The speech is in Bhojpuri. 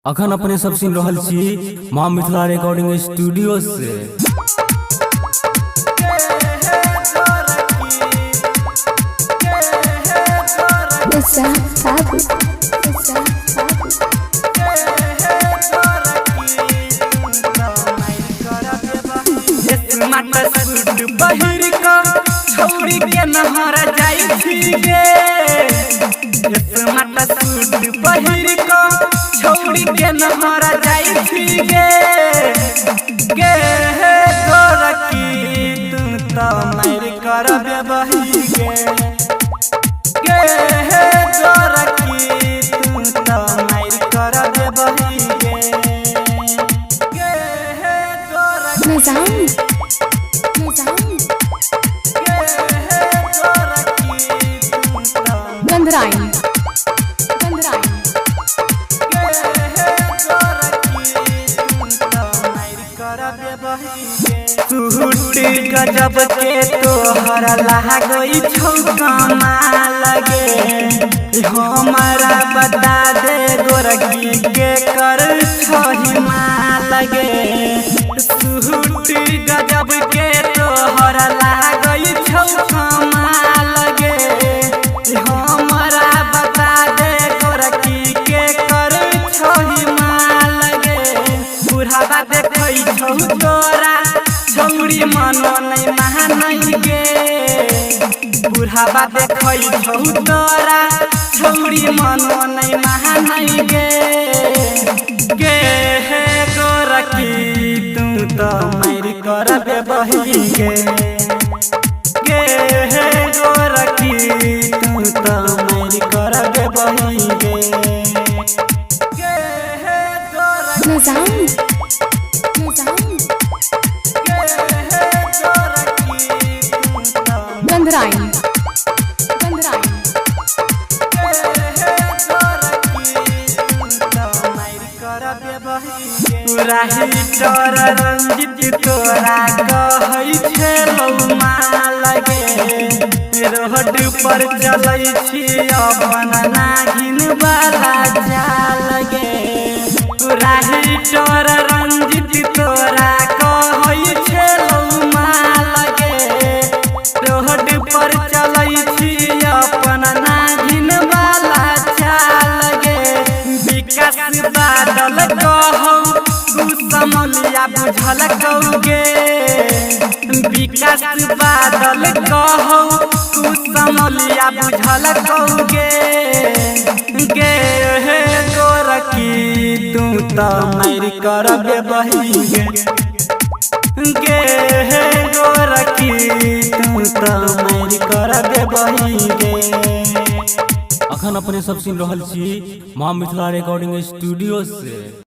अखन अपने सब सुन रहल छी माँ मिथिला रिकॉर्डिंग स्टूडियो से। बहिर को छौड़ी के नहर जाई छी गे, स्मार्ट सूट बहिर को छौड़ी के नहर जाई छी गे, गे हे गोरकी तू तो मार करबे बही गे, गे हे गोरकी तू तो मार करबे बही गे, गे हे गोरकी गंधराइन सूट गजब के तोहर लागई छौ कमाल गे, हमारा बता दे गोरकी के कर छही माल गे, सूट गजब के तोहर लागई छौ कमाल गे, हमारा बता दे गोरकी के कर छही माल गे, बुढ़ावा देखई छौ तोरा छौड़ी मनो नहीं महानई गे, बुढ़ावा देखई छौ तोरा छौड़ी मनो नहीं महानई गे, गे हे गोरकी तू तो मार करबे बही गे, गे हे गोरकी तू तो मार करबे बही गे, गे हे गोरकी गंधराइन राहिटर रंजित तोरा कहै छे माल गे, रोड पर चलै छी अपन नागिन वाला चाल गे, राहिटर रंजित तोरा कहै छे माल गे, रोड पर चलै छी अपन नागिन वाला चाल गे, विकास बादल कहौ समलिया बुझल कौगे, विकास बादल कहौ तू समलिया बुझल कौगे, गे हे गोरकी तू तो मार करबे बही गे, गे हे गोरकी तू तो मार करबे बही गे। अखन अपने सब सुन रहल छी माँ मिथिला रिकॉर्डिंग स्टूडियो से।